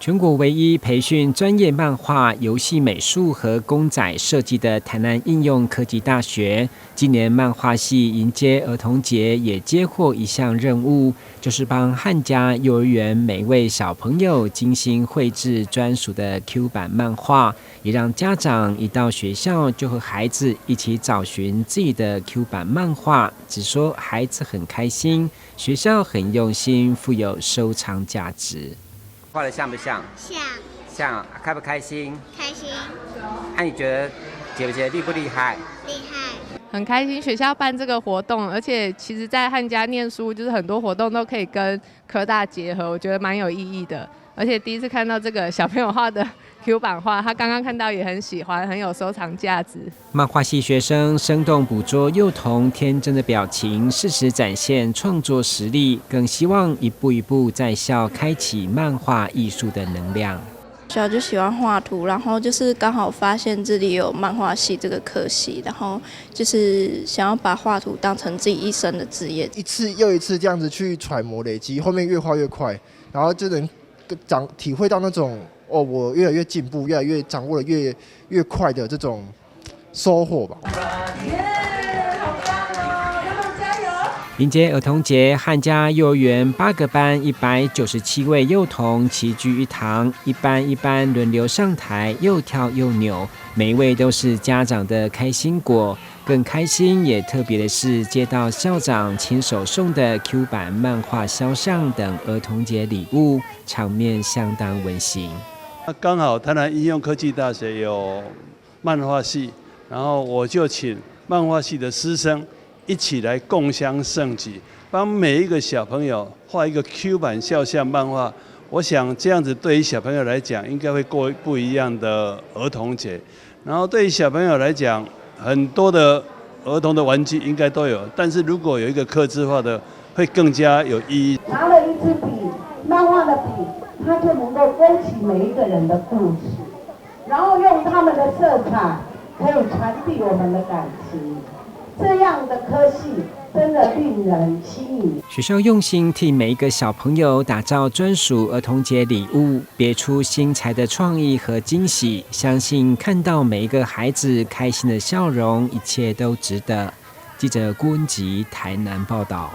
全国唯一培训专业漫画、游戏美术和公仔设计的台南应用科技大学，今年漫画系迎接儿童节，也接获一项任务，就是帮汉家幼儿园每位小朋友精心绘制专属的 Q 版漫画，也让家长一到学校就和孩子一起找寻自己的 Q 版漫画，只说孩子很开心，学校很用心，富有收藏价值。画的像不像？像，开不开心？开心。那你觉得姐姐厉不厉害？厉害。很开心学校办这个活动，而且其实在汉家念书，就是很多活动都可以跟科大结合，我觉得蛮有意义的。而且第一次看到这个小朋友画的 Q 版画，他刚刚看到也很喜欢，很有收藏价值。漫画系学生生动捕捉幼童天真的表情，适时展现创作实力，更希望一步一步在校开启漫画艺术的能量。小就喜欢画图，然后就是刚好发现这里有漫画系这个科系，然后就是想要把画图当成自己一生的职业，一次又一次这样子去揣摩累积，后面越画越快，然后就能体会到那种我越来越进步，越来越掌握的越快的这种收获吧。迎接儿童节，汉家幼儿园8个班197位幼童齐聚一堂，一班一班轮流上台，又跳又扭，每一位都是家长的开心果。更开心也特别的是，接到校长亲手送的 Q 版漫画肖像等儿童节礼物，场面相当温馨。刚好台南应用科技大学有漫画系，然后我就请漫画系的师生一起来共襄盛举，帮每一个小朋友画一个 Q 版肖像漫画。我想这样子对于小朋友来讲，应该会过不一样的儿童节。然后对于小朋友来讲，很多的儿童的玩具应该都有，但是如果有一个客制化的，会更加有意义。拿了一支笔，漫画的笔，它就能够勾起每一个人的故事，然后用他们的色彩，可以传递我们的感情。这样的科系真的令人心仪。学校用心替每一个小朋友打造专属儿童节礼物，别出心裁的创意和惊喜，相信看到每一个孩子开心的笑容，一切都值得。记者郭文吉台南报道。